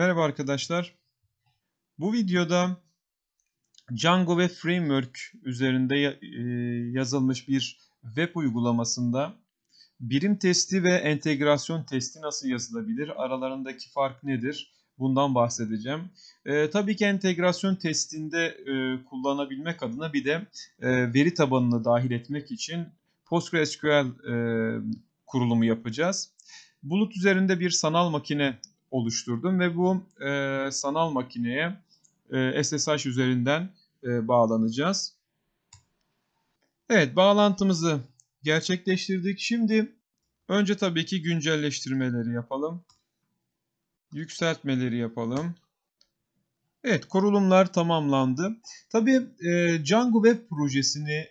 Merhaba arkadaşlar. Bu videoda Django ve Framework üzerinde yazılmış bir web uygulamasında birim testi ve entegrasyon testi nasıl yazılabilir? Aralarındaki fark nedir? Bundan bahsedeceğim. Tabii ki entegrasyon testinde kullanabilmek adına bir de veri tabanını dahil etmek için PostgreSQL kurulumu yapacağız. Bulut üzerinde bir sanal makine oluşturdum ve bu sanal makineye SSH üzerinden bağlanacağız. Evet, bağlantımızı gerçekleştirdik. Şimdi önce tabii ki güncelleştirmeleri yapalım. Yükseltmeleri yapalım. Evet, kurulumlar tamamlandı. Tabii Django Web projesini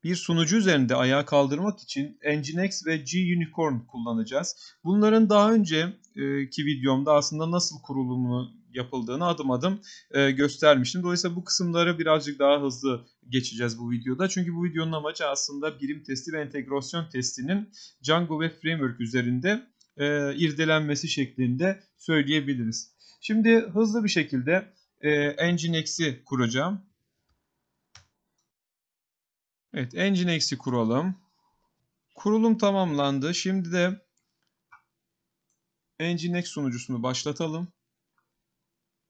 bir sunucu üzerinde ayağa kaldırmak için Nginx ve Gunicorn kullanacağız. Bunların daha önceki videomda aslında nasıl kurulumu yapıldığını adım adım göstermiştim. Dolayısıyla bu kısımları birazcık daha hızlı geçeceğiz bu videoda. Çünkü bu videonun amacı aslında birim testi ve entegrasyon testinin Django Web Framework üzerinde irdelenmesi şeklinde söyleyebiliriz. Şimdi hızlı bir şekilde Nginx'i kuracağım. Evet, Nginx'i kuralım. Kurulum tamamlandı. Şimdi de Nginx sunucusunu başlatalım.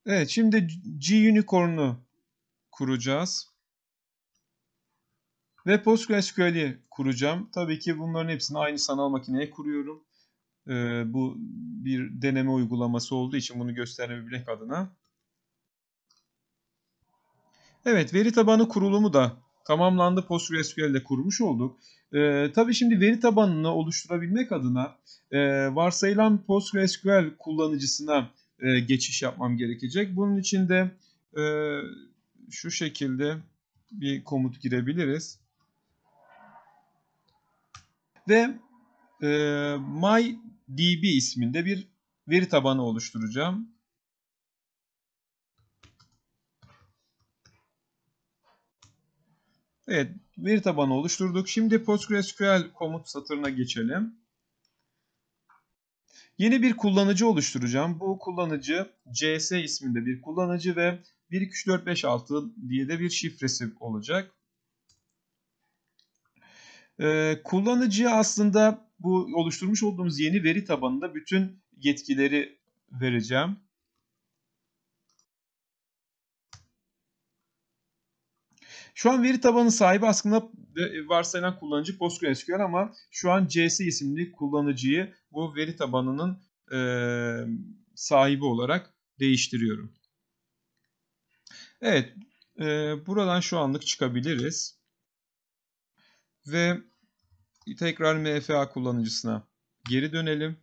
Evet, şimdi Gunicorn'u kuracağız. Ve PostgreSQL'i kuracağım. Tabii ki bunların hepsini aynı sanal makineye kuruyorum. Bu bir deneme uygulaması olduğu için bunu gösterebilmek adına. Evet, veri tabanı kurulumu da tamamlandı. PostgreSQL'de kurmuş olduk. Tabii şimdi veri tabanını oluşturabilmek adına varsayılan PostgreSQL kullanıcısına geçiş yapmam gerekecek. Bunun için de e, şu şekilde bir komut girebiliriz. Ve MyDB isminde bir veri tabanı oluşturacağım. Evet, veri tabanı oluşturduk. Şimdi PostgreSQL komut satırına geçelim. Yeni bir kullanıcı oluşturacağım. Bu kullanıcı CS isminde bir kullanıcı ve 1, 2, 3, 4, 5, 6 diye de bir şifresi olacak. Kullanıcıya aslında bu oluşturmuş olduğumuz yeni veri tabanında bütün yetkileri vereceğim. Şu an veri tabanı sahibi aslında varsayılan kullanıcı PostgreSQL ama şu an CS isimli kullanıcıyı bu veri tabanının sahibi olarak değiştiriyorum. Evet, buradan şu anlık çıkabiliriz. Ve tekrar MFA kullanıcısına geri dönelim.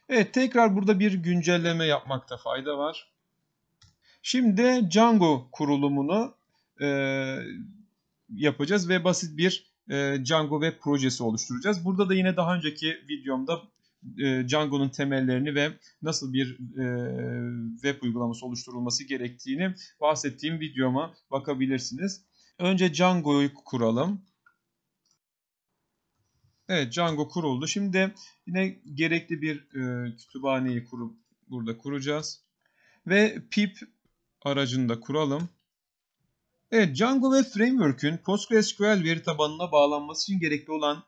Evet, tekrar burada bir güncelleme yapmakta fayda var. Şimdi de Django kurulumunu yapacağız ve basit bir Django web projesi oluşturacağız. Burada da yine daha önceki videomda Django'nun temellerini ve nasıl bir web uygulaması oluşturulması gerektiğini bahsettiğim videoma bakabilirsiniz. Önce Django'yu kuralım. Evet, Django kuruldu. Şimdi yine gerekli bir kütüphaneyi burada kuracağız. Ve pip aracını da kuralım. Evet, Django ve Framework'ün PostgreSQL veri tabanına bağlanması için gerekli olan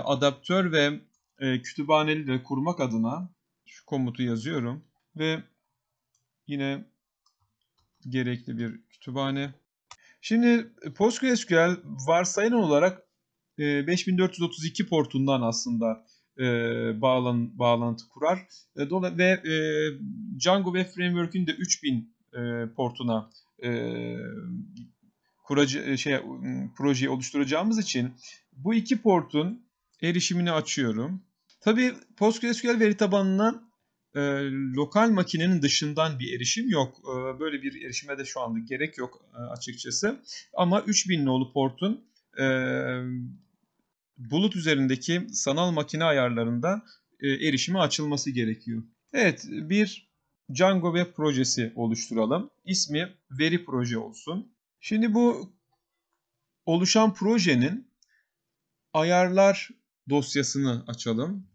adaptör ve kütüphaneli de kurmak adına şu komutu yazıyorum. Ve yine gerekli bir kütüphane. Şimdi PostgreSQL varsayılan olarak 5432 portundan aslında bağlantı kurar. Ve Django Web Framework'ün de 3000 portuna projeyi oluşturacağımız için bu iki portun erişimini açıyorum. Tabii PostgreSQL veri tabanına lokal makinenin dışından bir erişim yok. Böyle bir erişime de şu anda gerek yok açıkçası. Ama 3000 nolu portun bulut üzerindeki sanal makine ayarlarında erişime açılması gerekiyor. Evet, bir Django Web projesi oluşturalım. İsmi veri proje olsun. Şimdi bu oluşan projenin ayarlar dosyasını açalım.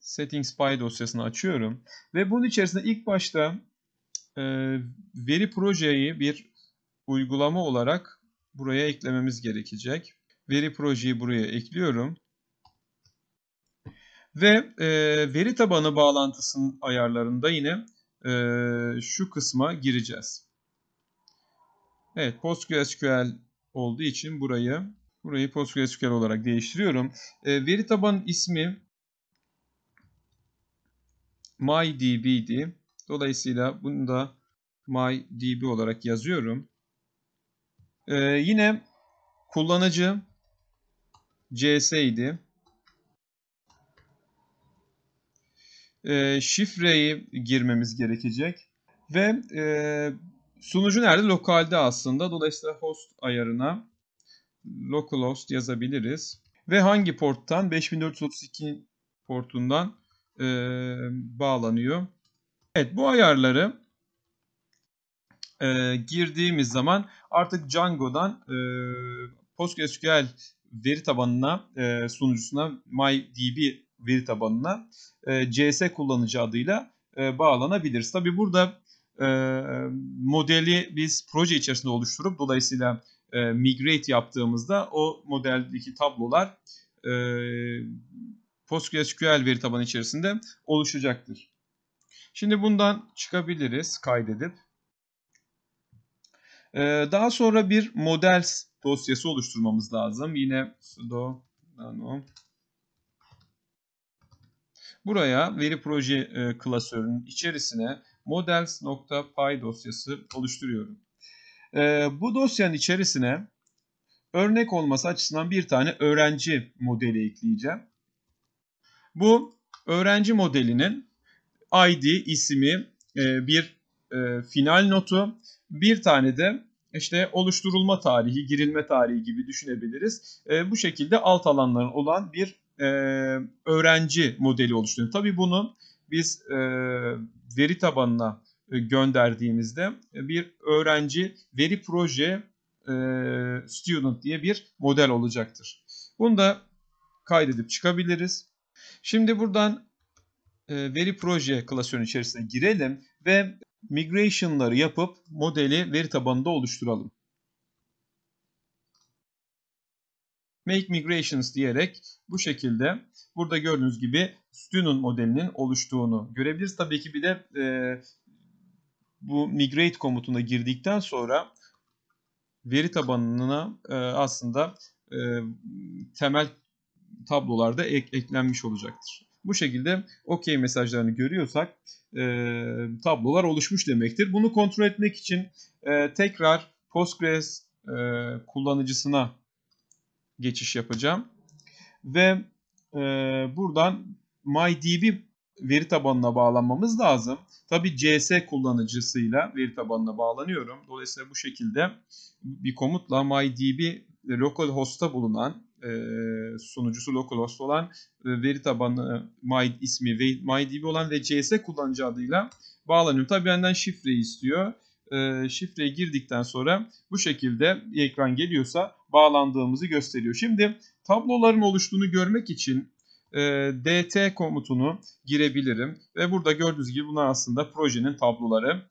Settings Py dosyasını açıyorum. Ve bunun içerisinde ilk başta veri projeyi bir uygulama olarak buraya eklememiz gerekecek. Veri projeyi buraya ekliyorum. Ve veri tabanı bağlantısının ayarlarında yine şu kısma gireceğiz. Evet, PostgreSQL olduğu için burayı PostgreSQL olarak değiştiriyorum. Veri tabanın ismi MyDB'di. Dolayısıyla bunu da MyDB olarak yazıyorum. Yine kullanıcı CS'ydi. Şifreyi girmemiz gerekecek. Ve sunucu nerede? Lokalde aslında. Dolayısıyla host ayarına localhost yazabiliriz. Ve hangi porttan? 5432 portundan bağlanıyor. Evet, bu ayarları girdiğimiz zaman artık Django'dan PostgreSQL veri tabanına, sunucusuna, MyDB veri tabanına CS kullanıcı adıyla bağlanabiliriz. Tabi burada modeli biz proje içerisinde oluşturup dolayısıyla migrate yaptığımızda o modeldeki tablolar PostgreSQL veri tabanı içerisinde oluşacaktır. Şimdi bundan çıkabiliriz kaydedip. Daha sonra bir models dosyası oluşturmamız lazım. Yine sudo nano. Buraya veri proje klasörünün içerisine models.py dosyası oluşturuyorum. Bu dosyanın içerisine örnek olması açısından bir tane öğrenci modeli ekleyeceğim. Bu öğrenci modelinin ID, ismi, bir final notu, bir tane de işte oluşturulma tarihi, girilme tarihi gibi düşünebiliriz. Bu şekilde alt alanların olan bir öğrenci modeli oluşturuyoruz. Tabii bunu biz veri tabanına gönderdiğimizde bir öğrenci veri proje student diye bir model olacaktır. Bunu da kaydedip çıkabiliriz. Şimdi buradan veri proje klasörünün içerisine girelim ve migration'ları yapıp modeli veri tabanında oluşturalım. Make migrations diyerek bu şekilde burada gördüğünüz gibi student modelinin oluştuğunu görebiliriz. Tabii ki bir de bu migrate komutuna girdikten sonra veri tabanına aslında temel tablolarda eklenmiş olacaktır. Bu şekilde OK mesajlarını görüyorsak tablolar oluşmuş demektir. Bunu kontrol etmek için tekrar Postgres kullanıcısına geçiş yapacağım. Ve buradan MyDB veri tabanına bağlanmamız lazım. Tabii CS kullanıcısıyla veri tabanına bağlanıyorum. Dolayısıyla bu şekilde bir komutla MyDB localhost'ta bulunan sunucusu localhost olan veri tabanı ismi ve MyDB olan ve CS kullanıcı adıyla bağlanıyorum. Tabii benden şifreyi istiyor. Şifreyi girdikten sonra bu şekilde ekran geliyorsa bağlandığımızı gösteriyor. Şimdi tabloların oluştuğunu görmek için dt komutunu girebilirim. Ve burada gördüğünüz gibi bunlar aslında projenin tabloları.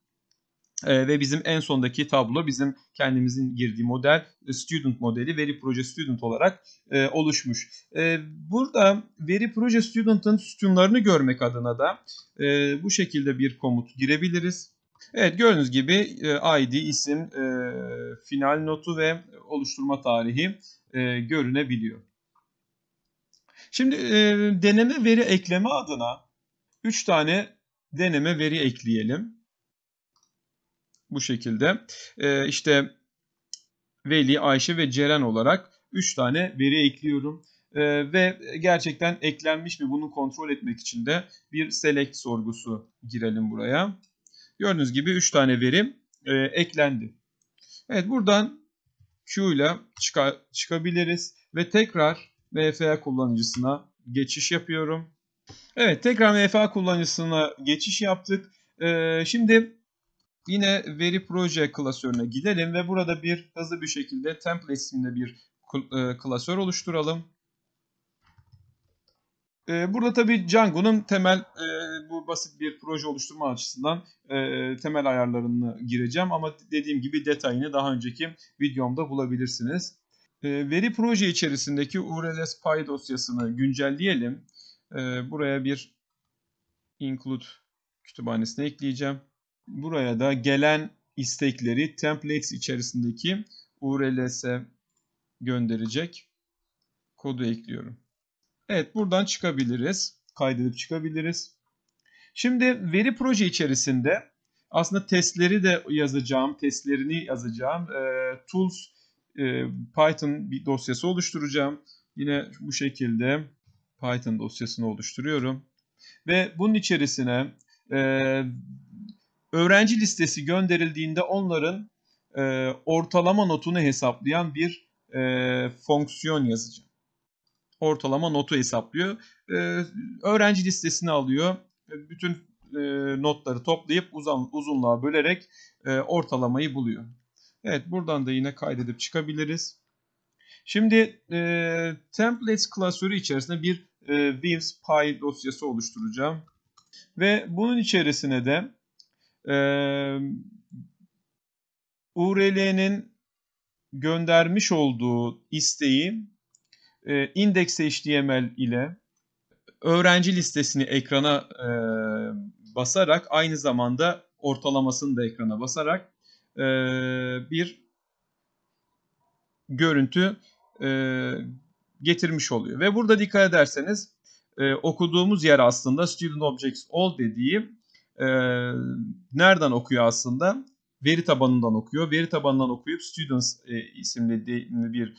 Ve bizim en sondaki tablo bizim kendimizin girdiği model student modeli veri proje student olarak oluşmuş. Burada veri proje student'ın sütunlarını görmek adına da bu şekilde bir komut girebiliriz. Evet, gördüğünüz gibi ID, isim, final notu ve oluşturma tarihi görünebiliyor. Şimdi deneme veri ekleme adına 3 tane deneme veri ekleyelim. Bu şekilde işte Veli, Ayşe ve Ceren olarak 3 tane veri ekliyorum. Ve gerçekten eklenmiş mi bunu kontrol etmek için de bir select sorgusu girelim buraya. Gördüğünüz gibi 3 tane veri eklendi. Evet, buradan Q ile çıkabiliriz ve tekrar MFA kullanıcısına geçiş yapıyorum. Evet, tekrar MFA kullanıcısına geçiş yaptık. Şimdi yine veri proje klasörüne gidelim ve burada bir hızlı bir şekilde template isimli bir klasör oluşturalım. Burada tabii Django'nun temel bu basit bir proje oluşturma açısından temel ayarlarını gireceğim ama dediğim gibi detayını daha önceki videomda bulabilirsiniz. Veri proje içerisindeki urls.py dosyasını güncelleyelim. Buraya bir include kütüphanesine ekleyeceğim. Buraya da gelen istekleri templates içerisindeki urls'e gönderecek kodu ekliyorum. Evet, buradan çıkabiliriz. Kaydedip çıkabiliriz. Şimdi veri proje içerisinde aslında testleri de yazacağım. Testlerini yazacağım. Tools Python bir dosyası oluşturacağım. Yine bu şekilde Python dosyasını oluşturuyorum. Ve bunun içerisine öğrenci listesi gönderildiğinde onların ortalama notunu hesaplayan bir fonksiyon yazacağım. Ortalama notu hesaplıyor. Öğrenci listesini alıyor. Bütün notları toplayıp uzunluğa bölerek ortalamayı buluyor. Evet, buradan da yine kaydedip çıkabiliriz. Şimdi templates klasörü içerisinde bir views.py dosyası oluşturacağım. Ve bunun içerisine de URL'nin göndermiş olduğu isteği index.html ile öğrenci listesini ekrana basarak aynı zamanda ortalamasını da ekrana basarak bir görüntü getirmiş oluyor. Ve burada dikkat ederseniz okuduğumuz yer aslında Student Objects All dediği nereden okuyor aslında? Veri tabanından okuyor. Veri tabanından okuyup Students isimli bir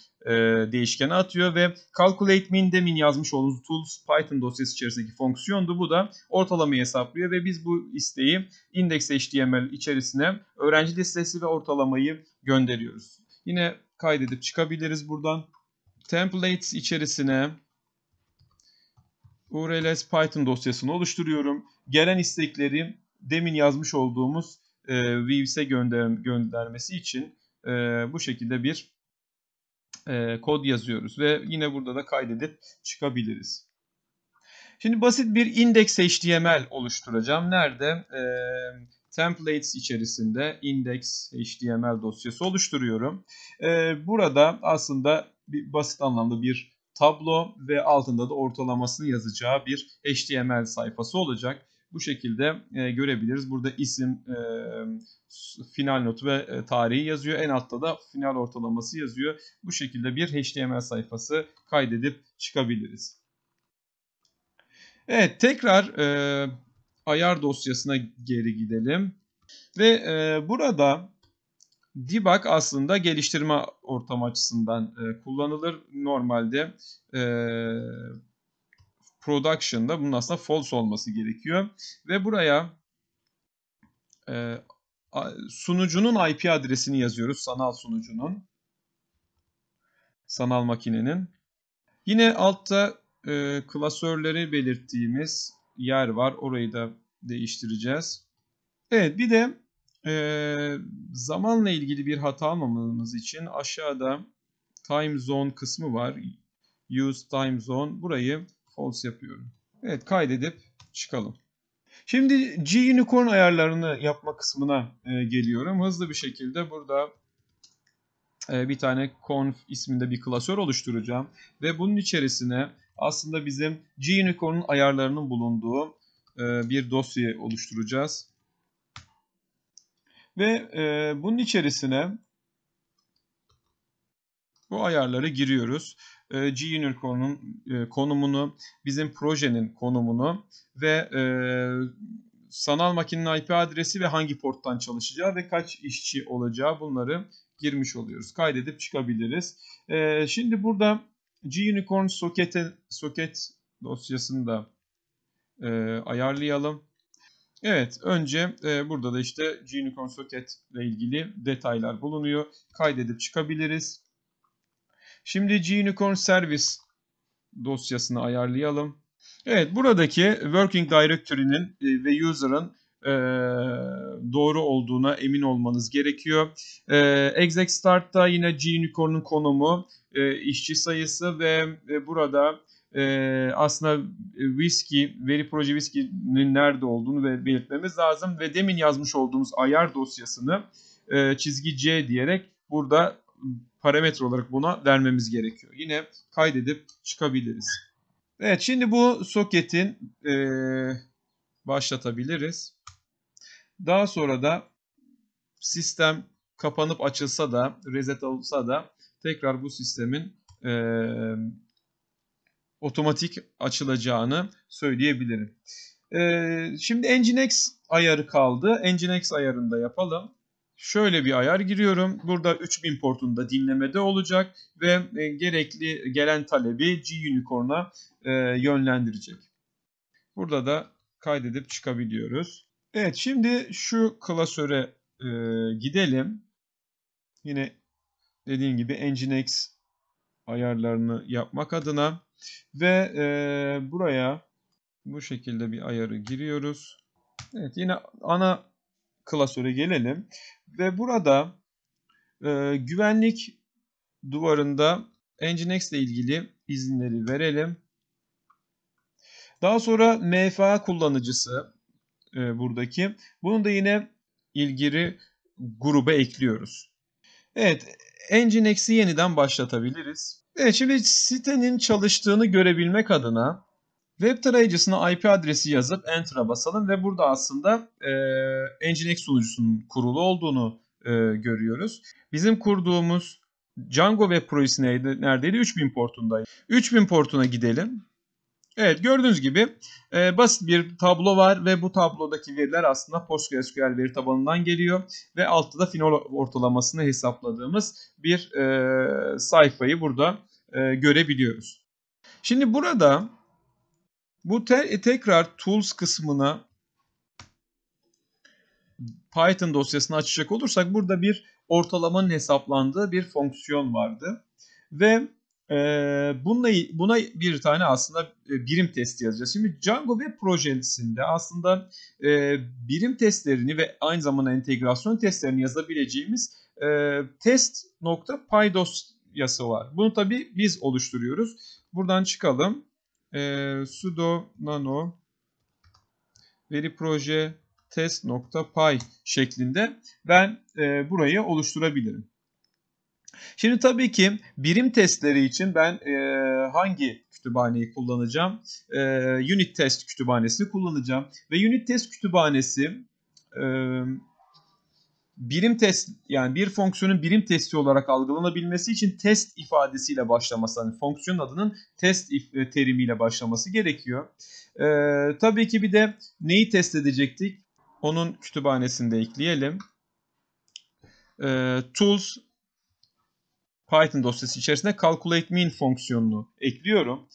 değişkene atıyor ve Calculate Min yazmış olduğumuz Tools Python dosyası içerisindeki fonksiyondu. Bu da ortalamayı hesaplıyor ve biz bu isteği index.html içerisine öğrenci listesi ve ortalamayı gönderiyoruz. Yine kaydedip çıkabiliriz buradan. Templates içerisine urls Python dosyasını oluşturuyorum. Gelen istekleri demin yazmış olduğumuz Views'e göndermesi için bu şekilde bir kod yazıyoruz. Ve yine burada da kaydedip çıkabiliriz. Şimdi basit bir index.html oluşturacağım. Nerede? Templates içerisinde index.html dosyası oluşturuyorum. Burada aslında basit anlamda bir tablo ve altında da ortalamasını yazacağı bir HTML sayfası olacak. Bu şekilde görebiliriz. Burada isim, final notu ve tarihi yazıyor. En altta da final ortalaması yazıyor. Bu şekilde bir HTML sayfası kaydedip çıkabiliriz. Evet, tekrar ayar dosyasına geri gidelim. Ve burada debug aslında geliştirme ortamı açısından kullanılır. Normalde production'da bunun aslında false olması gerekiyor. Ve buraya sunucunun IP adresini yazıyoruz. Sanal sunucunun. Sanal makinenin. Yine altta klasörleri belirttiğimiz yer var. Orayı da değiştireceğiz. Evet, bir de zamanla ilgili bir hata almamamız için aşağıda time zone kısmı var. Use time zone. Burayı false yapıyorum. Evet, kaydedip çıkalım. Şimdi G-Unicorn ayarlarını yapma kısmına geliyorum. Hızlı bir şekilde burada bir tane conf isminde bir klasör oluşturacağım. Ve bunun içerisine aslında bizim G-Unicorn'un ayarlarının bulunduğu bir dosya oluşturacağız. Ve bunun içerisine bu ayarları giriyoruz. G-Unicorn'un konumunu, bizim projenin konumunu ve sanal makinenin IP adresi ve hangi porttan çalışacağı ve kaç işçi olacağı bunları girmiş oluyoruz. Kaydedip çıkabiliriz. Şimdi burada G-Unicorn soket dosyasını da ayarlayalım. Evet, önce burada da işte G-Unicorn socket ile ilgili detaylar bulunuyor. Kaydedip çıkabiliriz. Şimdi G-Unicorn Service dosyasını ayarlayalım. Evet, buradaki Working Directory'nin ve user'ın doğru olduğuna emin olmanız gerekiyor. Exec Start'ta yine G-Unicorn'un konumu, işçi sayısı ve burada aslında veri proje whiskey'nin nerede olduğunu belirtmemiz lazım. Ve demin yazmış olduğumuz ayar dosyasını çizgi C diyerek burada parametre olarak buna vermemiz gerekiyor. Yine kaydedip çıkabiliriz. Evet, şimdi bu soketin başlatabiliriz. Daha sonra da sistem kapanıp açılsa da, reset olsa da tekrar bu sistemin otomatik açılacağını söyleyebilirim. Şimdi Nginx ayarı kaldı. Nginx ayarını da yapalım. Şöyle bir ayar giriyorum. Burada 3000 portunda dinlemede olacak ve gerekli gelen talebi G-Unicorn'a yönlendirecek. Burada da kaydedip çıkabiliyoruz. Evet, şimdi şu klasöre gidelim. Yine dediğim gibi Nginx ayarlarını yapmak adına ve buraya bu şekilde bir ayarı giriyoruz. Evet, yine ana klasöre gelelim ve burada güvenlik duvarında Nginx ile ilgili izinleri verelim. Daha sonra MFA kullanıcısı buradaki. Bunu da yine ilgili gruba ekliyoruz. Evet, Nginx'i yeniden başlatabiliriz. Evet, şimdi sitenin çalıştığını görebilmek adına web tarayıcısına IP adresi yazıp Enter'a basalım ve burada aslında Nginx sunucusunun kurulu olduğunu görüyoruz. Bizim kurduğumuz Django Web Projesi neredeydi? 3000 portundaydı. 3000 portuna gidelim. Evet, gördüğünüz gibi basit bir tablo var ve bu tablodaki veriler aslında PostgreSQL veri tabanından geliyor ve altta da final ortalamasını hesapladığımız bir sayfayı burada görebiliyoruz. Şimdi burada bu tekrar Tools kısmına Python dosyasını açacak olursak burada bir ortalamanın hesaplandığı bir fonksiyon vardı ve buna bir tane aslında birim testi yazacağız. Şimdi Django Web projesinde aslında birim testlerini ve aynı zamanda entegrasyon testlerini yazabileceğimiz test.py dosyası var. Bunu tabii biz oluşturuyoruz. Buradan çıkalım. Sudo nano veri proje test.py şeklinde ben burayı oluşturabilirim. Şimdi tabii ki birim testleri için ben hangi kütüphaneyi kullanacağım? Unit test kütüphanesini kullanacağım. Ve unit test kütüphanesi birim test, yani bir fonksiyonun birim testi olarak algılanabilmesi için test ifadesiyle başlaması, yani fonksiyon adının test terimiyle başlaması gerekiyor. Tabii ki bir de neyi test edecektik? Onun kütüphanesini de ekleyelim. Tools Python dosyası içerisinde calculate mean fonksiyonunu ekliyorum.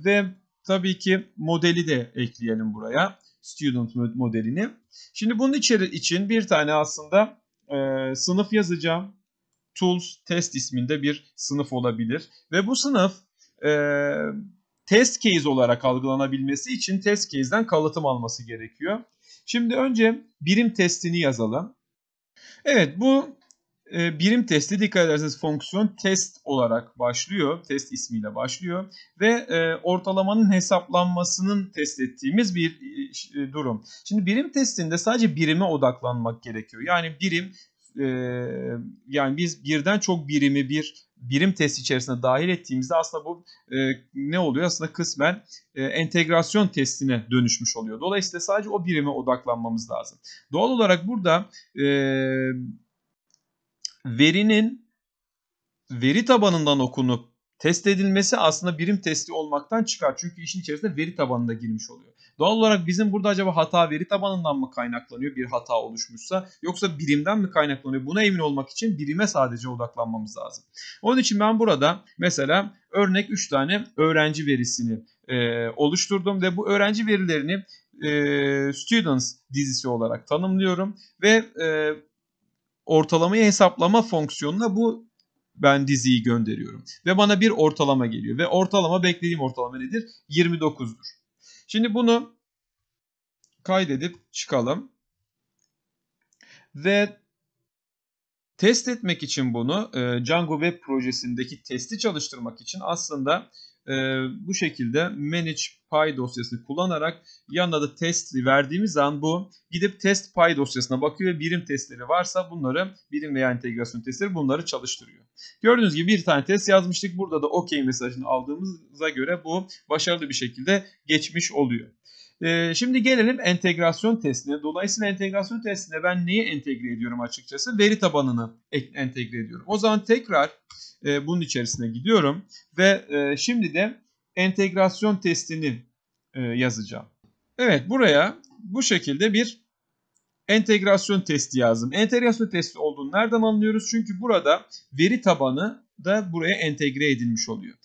Ve tabii ki modeli de ekleyelim buraya. Student modelini. Şimdi bunun için bir tane aslında sınıf yazacağım. Tools test isminde bir sınıf olabilir. Ve bu sınıf test case olarak algılanabilmesi için test case'den kalıtım alması gerekiyor. Şimdi önce birim testini yazalım. Evet, bu birim testi, dikkat ederseniz fonksiyon test olarak başlıyor. Test ismiyle başlıyor. Ve ortalamanın hesaplanmasının test ettiğimiz bir durum. Şimdi birim testinde sadece birime odaklanmak gerekiyor. Yani birim, yani biz birden çok birimi bir birim test içerisine dahil ettiğimizde aslında bu ne oluyor? Aslında kısmen entegrasyon testine dönüşmüş oluyor. Dolayısıyla sadece o birime odaklanmamız lazım. Doğal olarak burada verinin veri tabanından okunup test edilmesi aslında birim testi olmaktan çıkar. Çünkü işin içerisinde veri tabanında girmiş oluyor. Doğal olarak bizim burada acaba hata veri tabanından mı kaynaklanıyor, bir hata oluşmuşsa, yoksa birimden mi kaynaklanıyor? Buna emin olmak için birime sadece odaklanmamız lazım. Onun için ben burada mesela örnek 3 tane öğrenci verisini oluşturdum ve bu öğrenci verilerini students dizisi olarak tanımlıyorum ve ortalamayı hesaplama fonksiyonuna ben diziyi gönderiyorum. Ve bana bir ortalama geliyor. Ve beklediğim ortalama nedir? 29'dur. Şimdi bunu kaydedip çıkalım. Ve test etmek için bunu Django Web projesindeki testi çalıştırmak için aslında bu şekilde manage py dosyasını kullanarak yanına da test'i verdiğimiz zaman bu gidip test py dosyasına bakıyor ve birim testleri varsa bunları, birim veya entegrasyon testleri bunları çalıştırıyor. Gördüğünüz gibi bir tane test yazmıştık. Burada da OK mesajını aldığımıza göre bu başarılı bir şekilde geçmiş oluyor. Şimdi gelelim entegrasyon testine. Dolayısıyla entegrasyon testine ben neyi entegre ediyorum açıkçası? Veri tabanını entegre ediyorum. O zaman tekrar bunun içerisine gidiyorum ve şimdi de entegrasyon testini yazacağım. Evet, buraya bu şekilde bir entegrasyon testi yazdım. Entegrasyon testi olduğunu nereden anlıyoruz? Çünkü burada veri tabanı da buraya entegre edilmiş oluyor.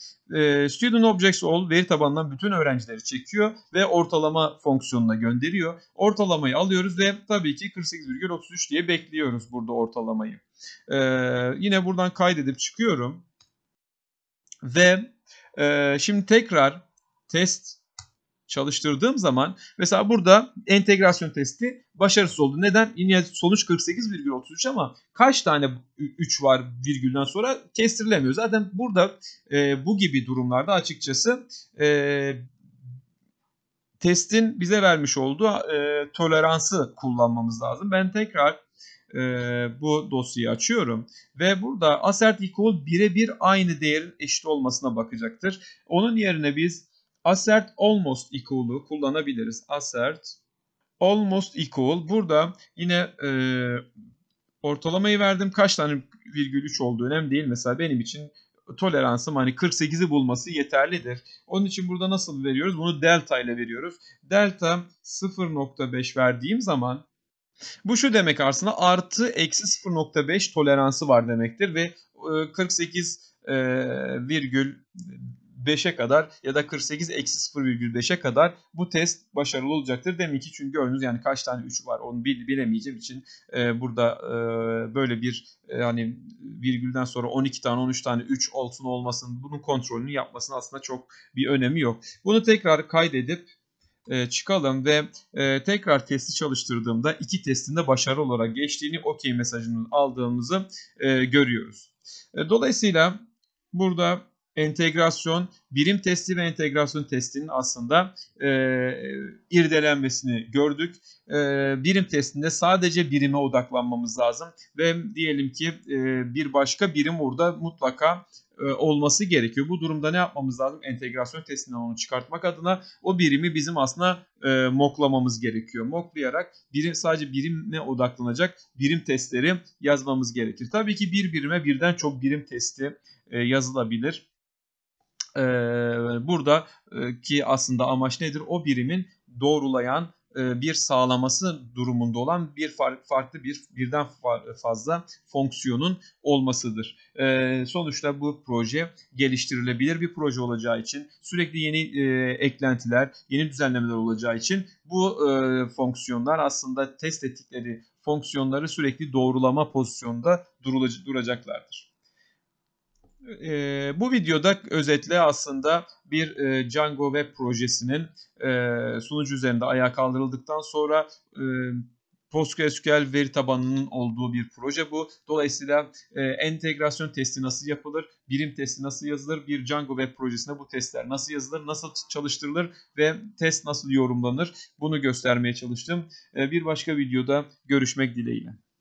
Student Objects All veri tabanından bütün öğrencileri çekiyor ve ortalama fonksiyonuna gönderiyor. Ortalamayı alıyoruz ve tabii ki 48,33 diye bekliyoruz burada ortalamayı. Yine buradan kaydedip çıkıyorum. Ve şimdi tekrar test çalıştırdığım zaman mesela burada entegrasyon testi başarısız oldu. Neden? Yine sonuç 48,33 ama kaç tane 3 var virgülden sonra kestirilemiyor. Zaten burada bu gibi durumlarda açıkçası testin bize vermiş olduğu toleransı kullanmamız lazım. Ben tekrar bu dosyayı açıyorum ve burada assert equal birebir aynı değerin eşit olmasına bakacaktır. Onun yerine biz assert almost equal'u kullanabiliriz. Assert almost equal. Burada yine ortalamayı verdim. Kaç tane virgül 3 olduğu önemli değil. Mesela benim için toleransım hani 48'i bulması yeterlidir. Onun için burada nasıl veriyoruz? Bunu delta ile veriyoruz. Delta 0,5 verdiğim zaman bu şu demek aslında artı eksi 0,5 toleransı var demektir ve 48,5'e kadar ya da 48 eksi 0,5'e kadar bu test başarılı olacaktır. Demek ki çünkü gördüğünüz yani kaç tane 3 var onu bilemeyeceğim için burada böyle bir hani virgülden sonra 12 tane 13 tane 3 olsun olmasın bunun kontrolünü yapmasının aslında çok bir önemi yok. Bunu tekrar kaydedip çıkalım ve tekrar testi çalıştırdığımda iki testinde başarılı olarak geçtiğini OK mesajını aldığımızı görüyoruz. Dolayısıyla burada entegrasyon, birim testi ve entegrasyon testinin aslında irdelenmesini gördük. Birim testinde sadece birime odaklanmamız lazım ve diyelim ki bir başka birim orada mutlaka olması gerekiyor. Bu durumda ne yapmamız lazım? Entegrasyon testinden onu çıkartmak adına o birimi bizim aslında mocklamamız gerekiyor. Mocklayarak sadece birime odaklanacak birim testleri yazmamız gerekir. Tabii ki bir birime birden çok birim testi yazılabilir. Buradaki aslında amaç nedir? O birimin doğrulayan bir sağlaması durumunda olan birden fazla fonksiyonun olmasıdır. Sonuçta bu proje geliştirilebilir bir proje olacağı için sürekli yeni eklentiler, yeni düzenlemeler olacağı için bu fonksiyonlar aslında test ettikleri fonksiyonları sürekli doğrulama pozisyonunda duracaklardır. Bu videoda özetle aslında bir Django Web projesinin sunucu üzerinde ayağa kaldırıldıktan sonra PostgreSQL veri tabanının olduğu bir proje bu. Dolayısıyla entegrasyon testi nasıl yapılır, birim testi nasıl yazılır, bir Django Web projesinde bu testler nasıl yazılır, nasıl çalıştırılır ve test nasıl yorumlanır bunu göstermeye çalıştım. Bir başka videoda görüşmek dileğiyle.